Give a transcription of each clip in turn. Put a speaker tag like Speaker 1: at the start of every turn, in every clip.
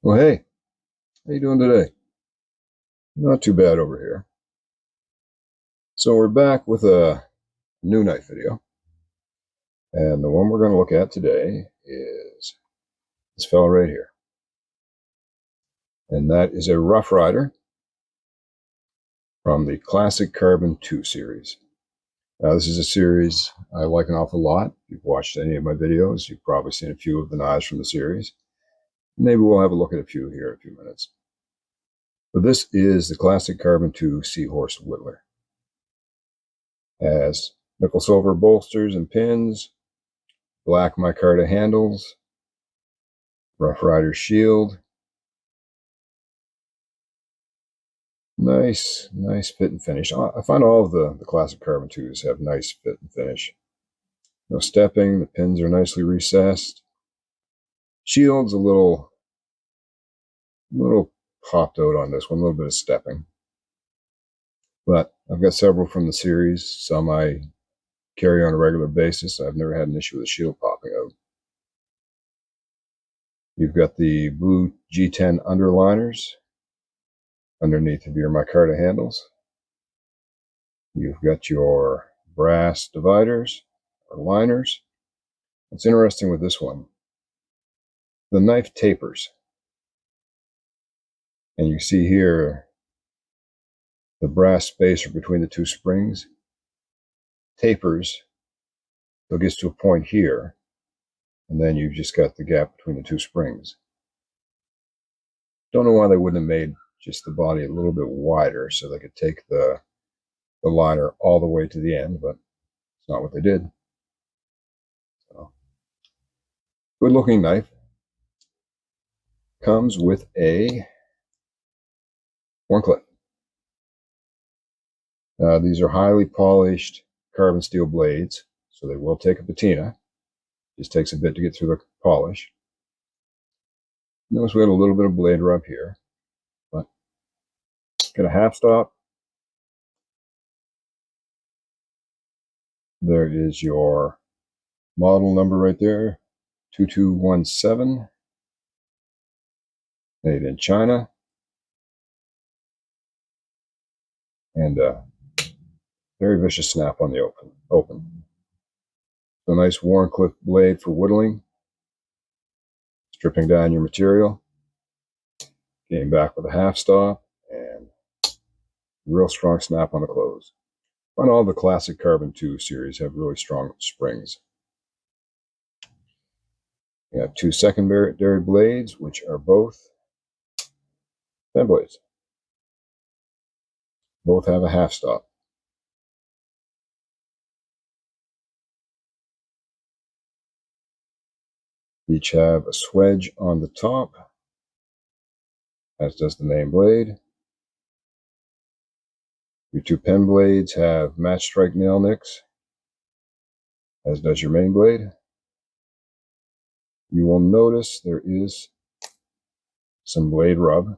Speaker 1: Well, hey, how you doing today? Not too bad over here. So we're back with a new knife video. And the one we're going to look at today is this fellow right here. And that is a Roughryder from the Classic Carbon 2 series. Now, this is a series I like an awful lot. If you've watched any of my videos, you've probably seen a few of the knives from the series. Maybe we'll have a look at a few here in a few minutes. But this is the Classic Carbon 2 Seahorse Whittler. Has nickel silver bolsters and pins, black micarta handles, Roughryder shield. Nice fit and finish. I find all of the Classic Carbon 2s have nice fit and finish. No stepping, the pins are nicely recessed. Shield's a little popped out on this one, a little bit of stepping. But I've got several from the series, some I carry on a regular basis. I've never had an issue with the shield popping out. You've got the blue G10 underliners underneath of your micarta handles. You've got your brass dividers or liners. What's interesting with this one, the knife tapers. And you see here the brass spacer between the two springs tapers. So it gets to a point here, and then you've just got the gap between the two springs. Don't know why they wouldn't have made just the body a little bit wider so they could take the liner all the way to the end, but it's not what they did. So, good looking knife. Comes with a Wharncliffe. These are highly polished carbon steel blades, so they will take a patina. Just takes a bit to get through the polish. Notice we had a little bit of blade rub here, but got a half stop. There is your model number right there, 2217, made in China. And very vicious snap on the open. So a nice Wharncliffe blade for whittling, stripping down your material, getting back with a half stop, and real strong snap on the close. And all the Classic Carbon 2 series have really strong springs. You have two secondary blades, which are both pen blades. Both have a half stop. Each have a swedge on the top, as does the main blade. Your two pen blades have match strike nail nicks, as does your main blade. You will notice there is some blade rub.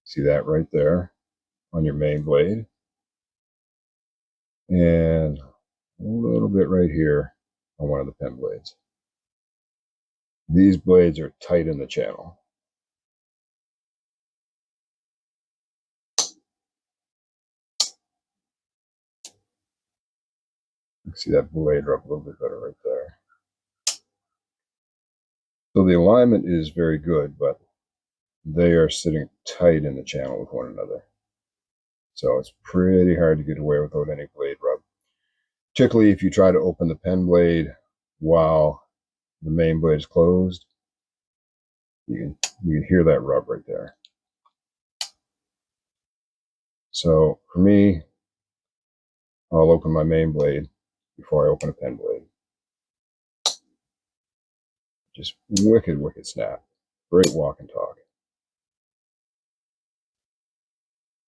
Speaker 1: See that right there on your main blade. And a little bit right here on one of the pen blades. These blades are tight in the channel. You can see that blade rub a little bit better right there. So the alignment is very good, but they are sitting tight in the channel with one another. So it's pretty hard to get away without any blade rub. Particularly if you try to open the pen blade while the main blade is closed. You can hear that rub right there. So for me, I'll open my main blade before I open a pen blade. Just wicked snap. Great walk and talk.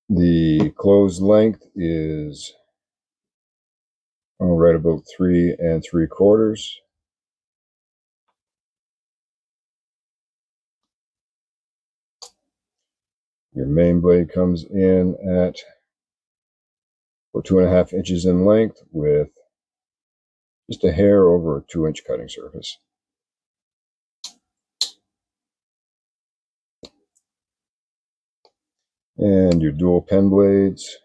Speaker 1: The closed length is right about 3 3/4. Your main blade comes in at 2.5 inches in length with just a hair over a 2-inch cutting surface. And your dual pen blades.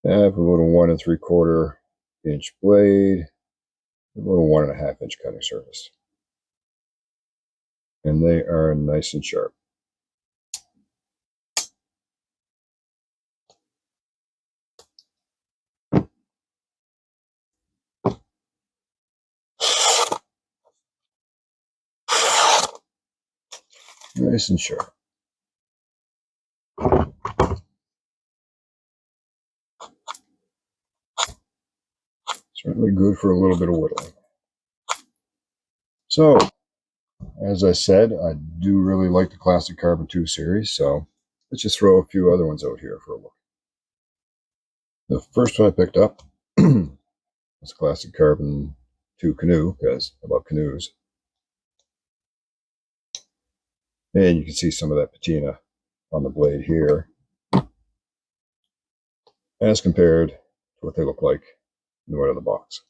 Speaker 1: Have a little 1 3/4 inch blade, a little 1 1/2 inch cutting surface. And they are nice and sharp. Nice and sharp. Certainly good for a little bit of whittling. So, as I said, I do really like the Classic Carbon 2 series, so let's just throw a few other ones out here for a look. The first one I picked up was Classic Carbon 2 Canoe, because I love canoes. And you can see some of that patina on the blade here, as compared to what they look like in the out of the box.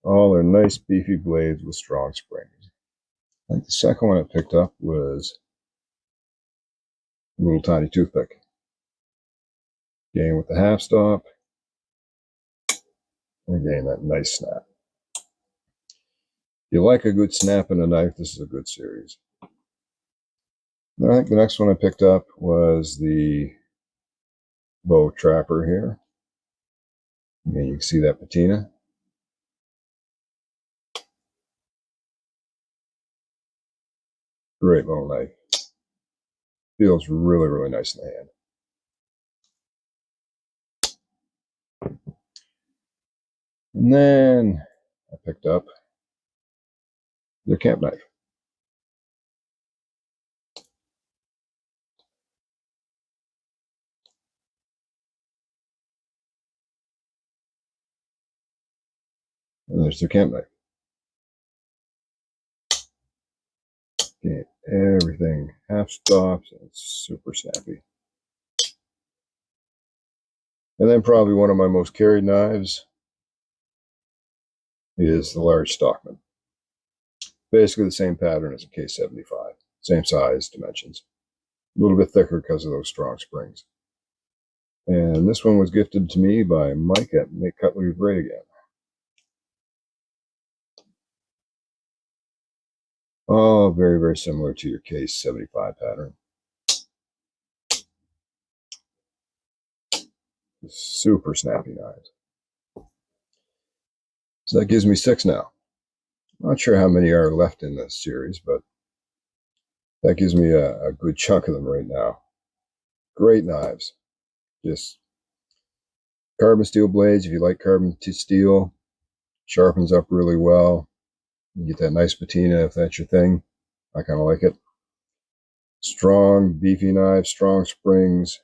Speaker 1: All are nice beefy blades with strong springs. I think the second one I picked up was a little tiny toothpick. Again with the half stop. Again, that nice snap. If you like a good snap in a knife, this is a good series. I think the next one I picked up was the bow trapper here. Again, you can see that patina. Great little knife. Feels really, really nice in the hand. And then I picked up their camp knife. And there's their camp knife. Okay, everything half stops and it's super snappy. And then probably one of my most carried knives is the large Stockman. Basically the same pattern as a K75, same size, dimensions. A little bit thicker because of those strong springs. And this one was gifted to me by Mike at Make Cutlery Great Again. Oh, very, very similar to your K75 pattern. Super snappy knives. So that gives me 6 now. Not sure how many are left in this series, but that gives me a good chunk of them right now. Great knives. Just carbon steel blades. If you like carbon steel, sharpens up really well. You get that nice patina if that's your thing. I kind of like it. Strong, beefy knives, strong springs,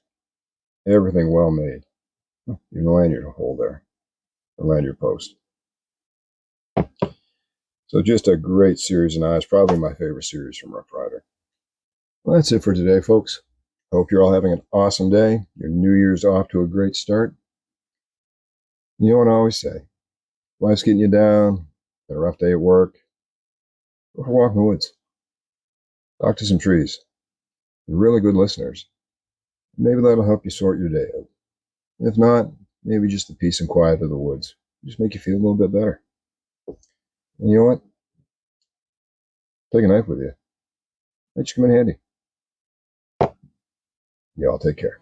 Speaker 1: everything well made. Even the lanyard hole there, the lanyard post. So just a great series of knives, probably my favorite series from Rough Ryder. Well, that's it for today, folks. Hope you're all having an awesome day. Your New Year's off to a great start. You know what I always say, life's getting you down, got a rough day at work, go for a walk in the woods. Talk to some trees. They're really good listeners. Maybe that'll help you sort your day out. If not, maybe just the peace and quiet of the woods. Just make you feel a little bit better. And you know what? Take a knife with you. Might just come in handy. Y'all take care.